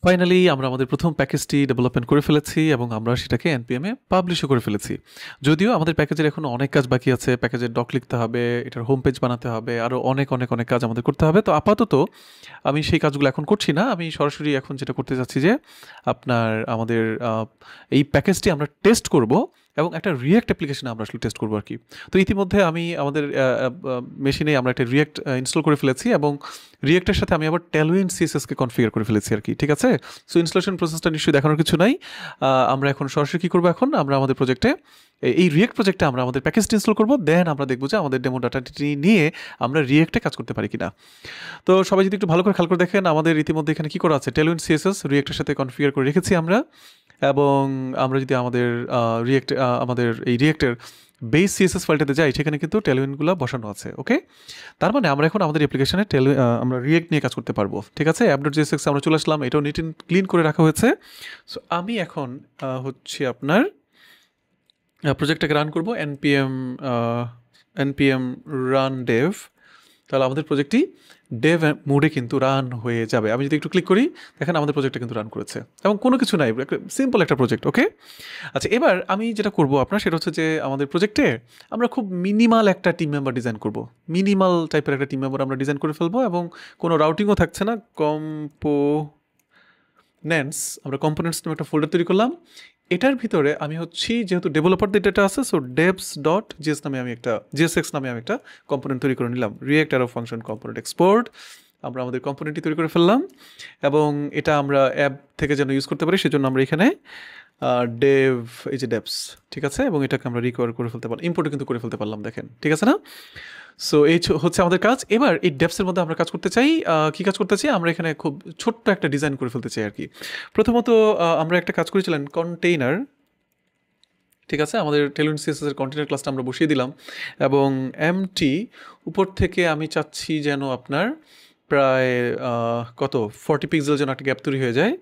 Finally আমরা আমাদের প্রথম প্যাকেজটি ডেভেলপমেন্ট করে ফেলেছি এবং আমরা সেটাকে এনপিএমে পাবলিশও করে ফেলেছি। যদিও আমাদের প্যাকেজের এখনো অনেক কাজ বাকি আছে, প্যাকেজের ডক লিখতে হবে, এটার হোম পেজ বানাতে হবে, আরও অনেক অনেক অনেক কাজ আমাদের করতে হবে। তো আপাতত আমি সেই কাজগুলো এখন করছি না, আমি সরাসরি এখন যেটা করতে চাচ্ছি যে আপনার আমাদের এই প্যাকেজটি আমরা টেস্ট করব এবং একটা রিয়েক্ট অ্যাপ্লিকেশনে আমরা আসলে টেস্ট করবো আর কি। তো ইতিমধ্যে আমি আমাদের মেশিনে আমরা একটা রিয়েক্ট ইনস্টল করে ফেলেছি এবং রিয়েক্টের সাথে আমি আবার টেলউইন সিএসএসকে কনফিগার করে ফেলেছি আর কি, ঠিক আছে। সো ইনস্টলেশন প্রসেসটা নিশ্চয়ই দেখানোর কিছু নাই। আমরা এখন সরাসরি কী করবো, এখন আমরা আমাদের প্রজেক্টে এই রিয়েক্ট প্রজেক্টে আমরা আমাদের প্যাকেজটি ইনস্টল করবো, দেন আমরা দেখবো যে আমাদের ডেমো ডাটাটি নিয়ে আমরা রিয়েক্টে কাজ করতে পারি কিনা। তো সবাই যদি একটু ভালো করে খেয়াল করে দেখেন, আমাদের ইতিমধ্যে এখানে কী করা আছে, টেলউইন সিএসএস রিয়েক্টের সাথে কনফিগার করে রেখেছি আমরা। এবং আমরা যদি আমাদের আমাদের এই রিয়েক্টের বেস সিএসএস ফাইলটাতে যাই, সেখানে কিন্তু টেলউইনগুলো বসানো আছে। ওকে, তার মানে আমরা এখন আমাদের অ্যাপ্লিকেশনে আমরা রিয়েক্ট নিয়ে কাজ করতে পারবো, ঠিক আছে। app.jsx আমরা চলে আসলাম, এটাও নিট অ্যান্ড ক্লিন করে রাখা হয়েছে। সো আমি এখন হচ্ছে আপনার প্রজেক্টটাকে রান করবো, npm run dev। তাহলে আমাদের প্রজেক্টটি ডেভ মোডে কিন্তু রান হয়ে যাবে। আমি যদি একটু ক্লিক করি, দেখেন আমাদের প্রজেক্টটা কিন্তু রান করেছে এবং কোনো কিছু নাই, সিম্পল একটা প্রজেক্ট। ওকে, আচ্ছা, এবার আমি যেটা করবো আপনার, সেটা হচ্ছে যে আমাদের প্রজেক্টে আমরা খুব মিনিমাল একটা টিম মেম্বার ডিজাইন করব, মিনিমাল টাইপের একটা টিম মেম্বার আমরা ডিজাইন করে ফেলবো এবং কোনো রাউটিংও থাকছে না। আমরা কম্পোনেন্টস নামে একটা ফোল্ডার তৈরি করলাম। এটার ভিতরে আমি হচ্ছি, যেহেতু ডেভেলপারদের ডেটা আছে, সো devs.js নামে আমি একটা JSX নামে আমি একটা কম্পোনেন্ট তৈরি করে নিলাম, react arrow function component export. আমরা আমাদের কম্পোনেন্টটি তৈরি করে ফেললাম এবং এটা আমরা অ্যাপ থেকে যেন ইউজ করতে পারি, সেজন্য আমরা এখানে এই যে devs, ঠিক আছে, এবং এটাকে আমরা রিকভার করে ফেলতে পারলাম, ইম্পোর্টও কিন্তু করে ফেলতে পারলাম, দেখেন, ঠিক আছে না। সো এই হচ্ছে আমাদের কাজ। এবার এই ডেপসের মধ্যে আমরা কাজ করতে চাই, কী কাজ করতে চাই, আমরা এখানে খুব ছোট্ট একটা ডিজাইন করে ফেলতে চাই আর কি। প্রথমত আমরা একটা কাজ করেছিলাম কন্টেইনার, ঠিক আছে, আমাদের টেলউইন সিএসএসের কন্টেইনার ক্লাসটা আমরা বসিয়ে দিলাম এবং এমটি উপর থেকে আমি চাচ্ছি যেন আপনার প্রায় কত 40 পিক্সেল যেন একটা গ্যাপ তৈরি হয়ে যায়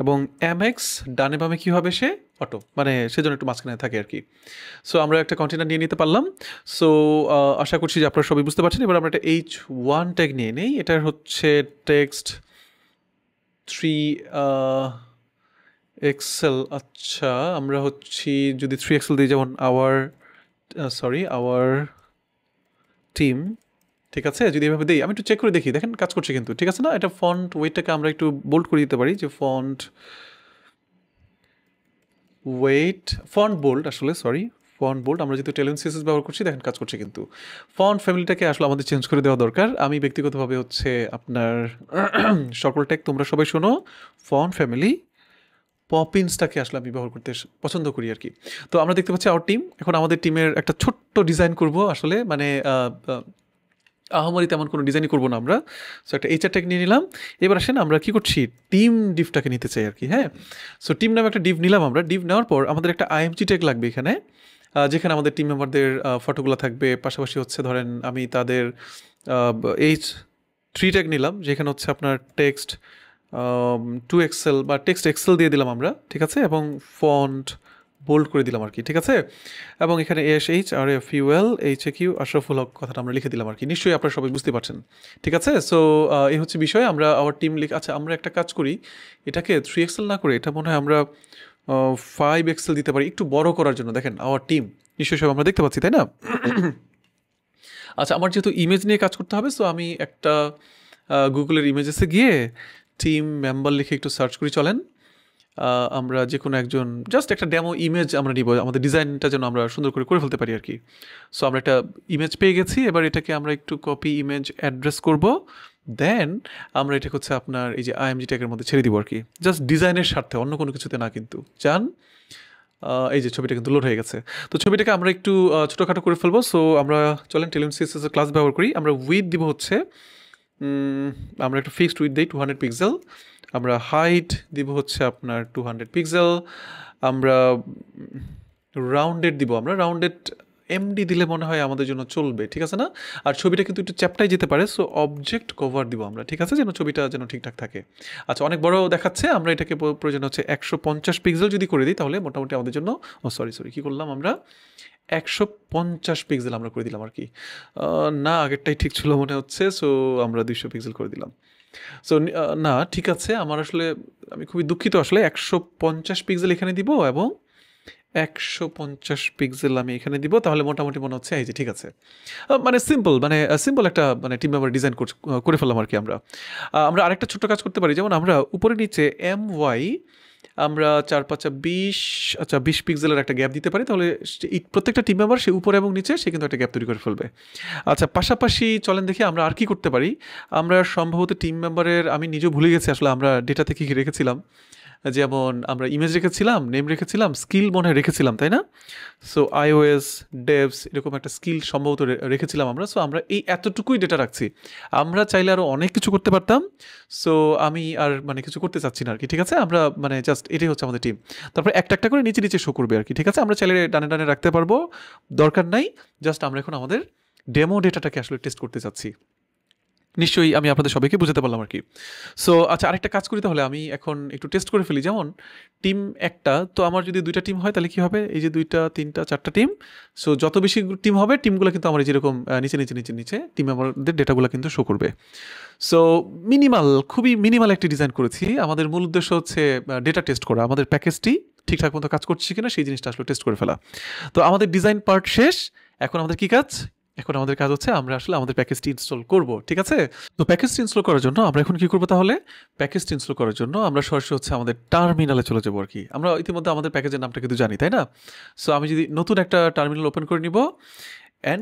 এবং এমএক্স ডানে বামে কী হবে, সে অটো, মানে সেজন্য একটু মাঝখানে থাকে আর কি। সো আমরা একটা কন্টেইনার নিয়ে নিতে পারলাম। সো আশা করছি যে আপনারা সবাই বুঝতে পারছেন। এবার আমরা একটা H1 ট্যাগ নিয়ে নেই, এটার হচ্ছে টেক্সট 3 এক্সেল। আচ্ছা, আমরা হচ্ছি যদি 3 এক্সেল দিই, যেমন আওয়ার টিম, ঠিক আছে, যদি এভাবে দিই, আমি একটু চেক করে দেখি, দেখেন কাজ করছে কিন্তু, ঠিক আছে না। এটা ফন্ট ওয়েটটাকে আমরা একটু বোল্ড করে দিতে পারি, যে ফন্ট বোল্ড, আসলে ফন্ট বোল্ড। আমরা যেহেতু টেলউইন সিএসএস ব্যবহার করছি, দেখেন কাজ করছে কিন্তু। ফন্ট ফ্যামিলিটাকে আসলে আমাদের চেঞ্জ করে দেওয়া দরকার। আমি ব্যক্তিগতভাবে হচ্ছে আপনার সকল ট্যাগ তোমরা সবাই শোনো, ফন্ট ফ্যামিলি পপিন্সটাকে আসলে আমি ব্যবহার করতে পছন্দ করি আর কি। তো আমরা দেখতে পাচ্ছি আওয়ার টিম, এখন আমাদের টিমের একটা ছোট্ট ডিজাইন করব আসলে, মানে আহামরি তেমন কোনো ডিজাইনই করবো না আমরা। সো একটা এইচআর ট্যাগ নিয়ে নিলাম। এবার আসেন আমরা কী করছি, টিম ডিভটাকে নিতে চাই আর কি। হ্যাঁ, সো টিম নামে একটা ডিভ নিলাম আমরা। ডিভ নেওয়ার পর আমাদের একটা আইএমজি ট্যাগ লাগবে এখানে, যেখানে আমাদের টিম মেম্বারদের ফটোগুলো থাকবে। পাশাপাশি হচ্ছে ধরেন আমি তাদের H3 ট্যাগ নিলাম, যেখানে হচ্ছে আপনার টেক্সট 2 এক্সেল বা টেক্সট এক্সেল দিয়ে দিলাম আমরা, ঠিক আছে, এবং ফন্ট বোল্ড করে দিলাম আর কি, ঠিক আছে। এবং এখানে ASHRFUL HAQ আশরাফুল হক কথাটা আমরা লিখে দিলাম আর কি। নিশ্চয়ই আপনারা সবাই বুঝতে পারছেন, ঠিক আছে। সো এই হচ্ছে বিষয়, আমরা আওয়ার টিম আচ্ছা, আমরা একটা কাজ করি, এটাকে 3 এক্সেল না করে এটা মনে হয় আমরা 5 এক্সেল দিতে পারি, একটু বড় করার জন্য। দেখেন আওয়ার টিম নিশ্চয়ই সব আমরা দেখতে পাচ্ছি, তাই না। আচ্ছা, আমার যেহেতু ইমেজ নিয়ে কাজ করতে হবে, সো আমি একটা গুগলের ইমেজেসে গিয়ে টিম মেম্বার লিখে একটু সার্চ করি, চলেন। আমরা যে কোনো একজন জাস্ট একটা ডেমো ইমেজ আমরা নিব, আমাদের ডিজাইনটা যেন আমরা সুন্দর করে ফেলতে পারি আর কি। সো আমরা একটা ইমেজ পেয়ে গেছি, এবার এটাকে আমরা একটু কপি ইমেজ অ্যাড্রেস করব, দেন আমরা এটাকে হচ্ছে আপনার এই যে আইএমজি ট্যাগের মধ্যে ছেড়ে দিব আর কি, জাস্ট ডিজাইনের স্বার্থে, অন্য কোনো কিছুতে না কিন্তু। চান এই যে ছবিটা কিন্তু লোড হয়ে গেছে। তো ছবিটাকে আমরা একটু ছোটোখাটো করে ফেলবো। সো আমরা চলেন টেলউইন সিএসএস ক্লাস ব্যবহার করি। আমরা উইথ দিব হচ্ছে আমরা একটা ফিক্সড উইথ দিই 200 পিক্সেল। আমরা হাইট দিব হচ্ছে আপনার 200 পিক্সেল। আমরা রাউন্ডেড দিব, আমরা রাউন্ডেড এমডি দিলে মনে হয় আমাদের জন্য চলবে, ঠিক আছে না। আর ছবিটা কিন্তু একটু চ্যাপটাই যেতে পারে, সো অবজেক্ট কভার দিব আমরা, ঠিক আছে, যেন ছবিটা যেন ঠিকঠাক থাকে। আচ্ছা, অনেক বড় দেখাচ্ছে, আমরা এটাকে প্রয়োজন হচ্ছে 150 পিক্সেল যদি করে দিই, তাহলে মোটামুটি আমাদের জন্য সরি কী করলাম আমরা, 150 পিক্সেল আমরা করে দিলাম আর কি। না, আগেরটাই ঠিক ছিল মনে হচ্ছে, সো আমরা 200 পিক্সেল করে দিলাম। সো না, ঠিক আছে, আমার আসলে আমি খুবই দুঃখিত আসলে 150 পিক্সেল এখানে দিব এবং 150 পিক্সেল আমি এখানে দিব, তাহলে মোটামুটি মনে হচ্ছে এই যে ঠিক আছে। মানে সিম্পল একটা মানে টিম মেম্বার ডিজাইন করে ফেললাম আর কি। আমরা আরেকটা ছোট্ট কাজ করতে পারি, যেমন আমরা উপরে নিচে MY আমরা 4 5 20, আচ্ছা 20 পিক্সেলের একটা গ্যাপ দিতে পারি, তাহলে এই প্রত্যেকটা টিম মেম্বার সে উপরে এবং নিচে সে কিন্তু একটা গ্যাপ তৈরি করে ফেলবে। আচ্ছা পাশাপাশি চলেন দেখি আমরা আর কি করতে পারি। আমরা সম্ভবত টিম মেম্বারের, আমি নিজেও ভুলে গেছি আসলে আমরা ডেটাতে কি রেখেছিলাম, যেমন আমরা ইমেজ রেখেছিলাম, নেম রেখেছিলাম, স্কিল মনে হয় রেখেছিলাম, তাই না? সো iOS ডেভস এরকম একটা স্কিল সম্ভবত রেখেছিলাম আমরা। সো আমরা এই এতটুকুই ডেটা রাখছি, আমরা চাইলে আরও অনেক কিছু করতে পারতাম। সো আমি আর মানে কিছু করতে চাচ্ছি না আর কি, ঠিক আছে? আমরা মানে জাস্ট এটাই হচ্ছে আমাদের টিম। তারপর একটা একটা করে নিচে নিচে শো করবে আর কি, ঠিক আছে? আমরা চাইলে ডানে ডানে রাখতে পারবো, দরকার নাই। জাস্ট আমরা এখন আমাদের ডেমো ডেটাটাকে আসলে টেস্ট করতে চাচ্ছি। নিশ্চয়ই আমি আপনাদের সবাইকে বুঝাতে পারলাম আর কি। সো আচ্ছা আরেকটা কাজ করি, তাহলে আমি এখন একটু টেস্ট করে ফেলি। যেমন টিম একটা, তো আমার যদি 2টা টিম হয় তাহলে কি হবে, এই যে 2টা 3টা 4টা টিম। সো যত বেশি টিম হবে টিমগুলো কিন্তু আমার যেরকম নিচে নিচে নিচে নিচে টিম আমাদের ডেটাগুলো কিন্তু শো করবে। সো খুবই মিনিমাল একটি ডিজাইন করেছি। আমাদের মূল উদ্দেশ্য হচ্ছে ডেটা টেস্ট করা, আমাদের প্যাকেজটি ঠিকঠাক মতো কাজ করছে কিনা সেই জিনিসটা আসলে টেস্ট করে ফেলা। তো আমাদের ডিজাইন পার্ট শেষ, এখন আমাদের কি কাজ? এখন আমাদের কাজ হচ্ছে আমরা আসলে আমাদের প্যাকেজটি ইনস্টল করব, ঠিক আছে? তো প্যাকেজটি ইনস্টল করার জন্য আমরা এখন কি করবো, তাহলে প্যাকেজটি ইনস্টল করার জন্য আমরা সরাসরি হচ্ছে আমাদের টার্মিনালে চলে যাবো আর কি। আমরা ইতিমধ্যে আমাদের প্যাকেজের নামটা কিন্তু জানি, তাই না? সো আমি যদি নতুন একটা টার্মিনাল ওপেন করে নিব,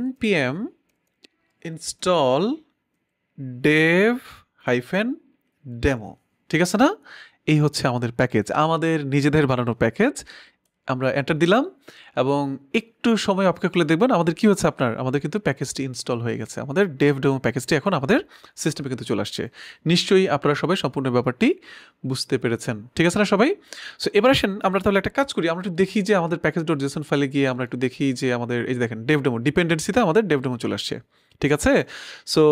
npm install dev-demo, ঠিক আছে না? এই হচ্ছে আমাদের প্যাকেজ, আমাদের নিজেদের বানানো প্যাকেজ। আমরা এন্টার দিলাম এবং একটু সময় অপেক্ষা করলে দেখবেন আমাদের কি হচ্ছে, আমাদের কিন্তু প্যাকেজটি ইনস্টল হয়ে গেছে, আমাদের dev-demo প্যাকেজটি এখন আমাদের সিস্টেমে কিন্তু চলে আসছে। নিশ্চয়ই আপনারা সবাই সম্পূর্ণ ব্যাপারটি বুঝতে পেরেছেন, ঠিক আছে না সবাই? সো এবার আসেন আমরা তাহলে একটা কাজ করি, আমরা একটু দেখি যে আমাদের প্যাকেজ.json ফাইলে গিয়ে আমরা একটু দেখি যে আমাদের এই যে দেখেন dev-demo ডিপেন্ডেন্সিতে আমাদের dev-demo চলে আসছে, ঠিক আছে? সো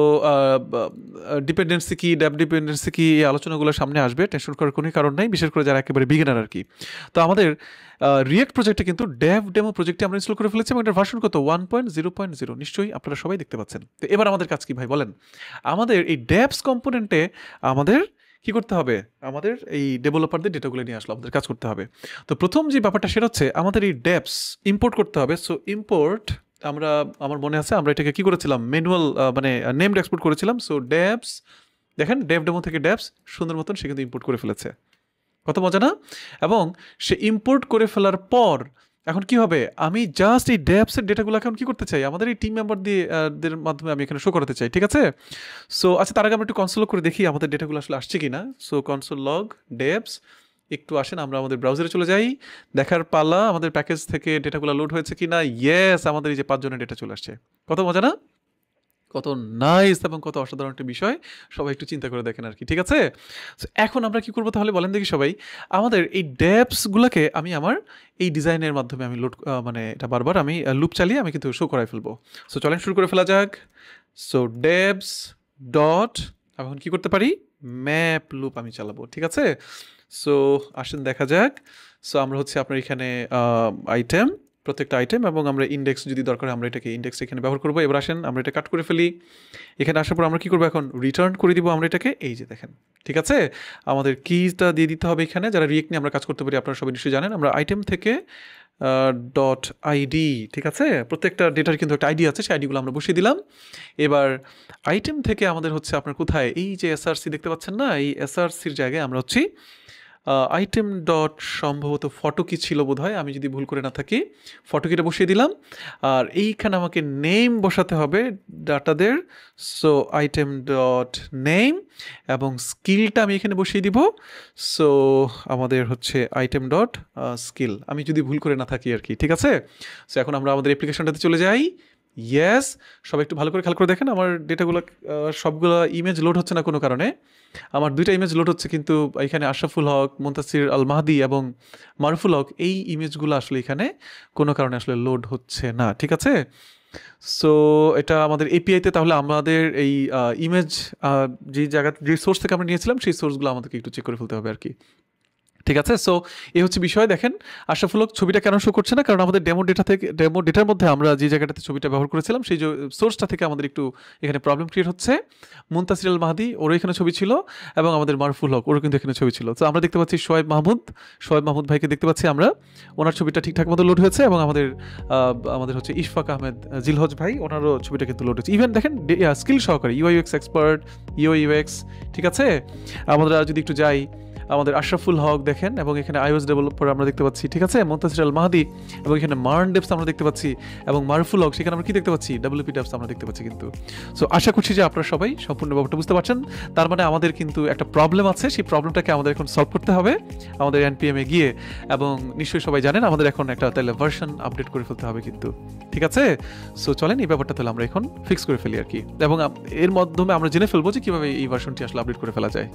ডিপেন্ডেন্সি কি, ড্যাপ ডিপেন্ডেন্সি কি, এই আলোচনাগুলো সামনে আসবে, টেনশন করার কোনো কারণ নেই, বিশেষ করে যারা একেবারে বিগিনার আর কি। তো আমাদের রিয়েক্ট প্রজেক্টে কিন্তু dev-demo প্রজেক্টটি আমরা ইনস্টল করে ফেলেছি এবং এটার ভার্সন কত 1.0.0, নিশ্চয়ই আপনারা সবাই দেখতে পাচ্ছেন। তো এবার আমাদের কাজ কি ভাই বলেন? আমাদের এই ডেভস কম্পোনেন্টে আমাদের কি করতে হবে, আমাদের এই ডেভেলপারদের ডেটাগুলো নিয়ে আসলে আমাদের কাজ করতে হবে। তো প্রথম যে ব্যাপারটা সেটা হচ্ছে আমাদের এই ডেভস ইম্পোর্ট করতে হবে। সো ইম্পোর্ট, আমার মনে আছে আমরা এটাকে কি করেছিলাম, ম্যানুয়াল মানে নেমড এক্সপোর্ট করেছিলাম। সো ডেভস, দেখেন dev-demo থেকে ডেভস সুন্দর মতন সে কিন্তু ইম্পোর্ট করে ফেলেছে, কত মজা না? এবং সে ইম্পোর্ট করে ফেলার পর এখন কি হবে, আমি জাস্ট এই ডেভসের ডেটাগুলো এখন কি করতে চাই, আমাদের এই টিম মেম্বার দের মাধ্যমে আমি এখানে শো করাতে চাই, ঠিক আছে? সো আচ্ছা তার আগে আমরা একটু কনসোল করে দেখি আমাদের ডেটাগুলো আসলে আসছে কিনা। সো কনসোল লগ ডেভস, একটু আসেন আমরা আমাদের ব্রাউজারে চলে যাই, দেখার পালা আমাদের প্যাকেজ থেকে ডেটাগুলো লোড হয়েছে কিনা। ইয়েস, আমাদের এই যে 5 জনের ডেটা চলে আসছে, কত মজা না? কত নাইস এবং কত অসাধারণ একটা বিষয়, সবাই একটু চিন্তা করে দেখেন আর কি, ঠিক আছে? এখন আমরা কি করবো তাহলে বলেন দেখি সবাই, আমাদের এই ডেভসগুলোকে আমি আমার এই ডিজাইনের মাধ্যমে আমি লোড মানে এটা বারবার আমি লুপ চালিয়ে আমি কিন্তু শো করাই ফেলবো। সো চলেন শুরু করে ফেলা যাক। সো ডেভস ডট, এখন কি করতে পারি, ম্যাপ লুপ আমি চালাবো, ঠিক আছে? সো আসেন দেখা যাক। সো আমরা হচ্ছে আপনার এখানে আইটেম, প্রত্যেকটা আইটেম এবং আমরা ইন্ডেক্স যদি দরকার আমরা এটাকে ইন্ডেক্স এখানে ব্যবহার করবো। এবার আসেন আমরা এটা কাট করে ফেলি, এখানে আসার পর আমরা কি করবো, এখন রিটার্ন করে দিব আমরা এটাকে, এই যে দেখেন, ঠিক আছে? আমাদের কিটা দিয়ে দিতে হবে এখানে। যারা রিয়েক্ট নিয়ে আমরা কাজ করতে পারি আপনারা সবাই নিশ্চয়ই জানেন, আমরা আইটেম থেকে ডট আইডি, ঠিক আছে? প্রত্যেকটা ডেটার কিন্তু একটা আইডি আছে, সেই আইডিগুলো আমরা বসিয়ে দিলাম। এবার আইটেম থেকে আমাদের হচ্ছে আপনার কোথায়, এই যে এসআরসি দেখতে পাচ্ছেন না, এই এসআরসির জায়গায় আমরা হচ্ছি আইটেম ডট সম্ভবত ফটো কি ছিল বোধ হয়, আমি যদি ভুল করে না থাকি, ফটো কিটা বসিয়ে দিলাম। আর এইখানে আমাকে নেম বসাতে হবে ডাটাদের। সো আইটেম ডট নেম এবং স্কিলটা আমি এখানে বসিয়ে দিব। সো আমাদের হচ্ছে আইটেম ডট স্কিল, আমি যদি ভুল করে না থাকি আর কি, ঠিক আছে? সো এখন আমরা আমাদের অ্যাপ্লিকেশনটাতে চলে যাই। ইয়েস, সবাই একটু ভালো করে খেয়াল করে দেখেন, আমার ডেটাগুলো সবগুলো ইমেজ লোড হচ্ছে না কোনো কারণে। আমার 2টা ইমেজ লোড হচ্ছে, কিন্তু এখানে আশরাফুল হক, মুনতাসির আল মাহদি এবং মারুফুল হক, এই ইমেজগুলো আসলে এখানে কোনো কারণে আসলে লোড হচ্ছে না, ঠিক আছে? সো এটা আমাদের এপিআইতে, তাহলে আমাদের এই ইমেজ যে জায়গা যে সোর্স থেকে আমরা নিয়েছিলাম সেই সোর্সগুলো আমাদেরকে একটু চেক করে ফেলতে হবে আর কি, ঠিক আছে। সো এই হচ্ছে বিষয়। দেখেন আশরাফুল হক ছবিটা কেন শো করছে না, কারণ আমাদের ডেমো ডেটার মধ্যে আমরা যে জায়গাটাতে ছবিটা ব্যবহার করেছিলাম সেই সোর্সটা থেকে আমাদের একটু এখানে প্রবলেম ক্রিয়েট হচ্ছে। মুনতাসির আল মাহদি ওরও এখানে ছবি ছিল, এবং আমাদের মারুফুল হক ওরও কিন্তু এখানে ছবি ছিল। তো আমরা দেখতে পাচ্ছি শোয়েব মাহমুদ ভাইকে দেখতে পাচ্ছি আমরা, ওনার ছবিটা ঠিকঠাক মতো লোড হয়েছে, এবং আমাদের হচ্ছে ইশফাক আহমেদ জিলহজ ভাই, ওনারও ছবিটা কিন্তু লোড হয়েছে। ইভেন দেখেন স্কিল সহকারে ইউআইএক্স এক্সপার্ট, ইউএক্স, ঠিক আছে। আমরা যদি একটু যাই, আমাদের আশরাফুল হক দেখেন, এবং এখানে iOS ডেভেলপার আমরা দেখতে পাচ্ছি, ঠিক আছে, মুনতাসির আল মাহদি, এবং এখানে মার্ন ডেপস আমরা দেখতে পাচ্ছি, এবং মারুফুল হক সেখানে আমরা কি দেখতে পাচ্ছি, WP ডেপস আমরা দেখতে পাচ্ছি কিন্তু। সো আশা করছি যে আপনারা সবাই সম্পূর্ণ ব্যাপারটা বুঝতে পারছেন। তার মানে আমাদের কিন্তু একটা প্রবলেম আছে, সেই প্রবলেমটাকে আমাদের এখন সলভ করতে হবে আমাদের NPM এ গিয়ে, এবং নিশ্চয়ই সবাই জানেন আমাদের এখন একটা তাহলে ভার্সন আপডেট করে ফেলতে হবে কিন্তু, ঠিক আছে। সো চলেন এই ব্যাপারটা তাহলে আমরা এখন ফিক্স করে ফেলি আর কি, এবং এর মাধ্যমে আমরা জেনে ফেলবো যে কীভাবে এই ভার্সনটি আসলে আপডেট করে ফেলা যায়।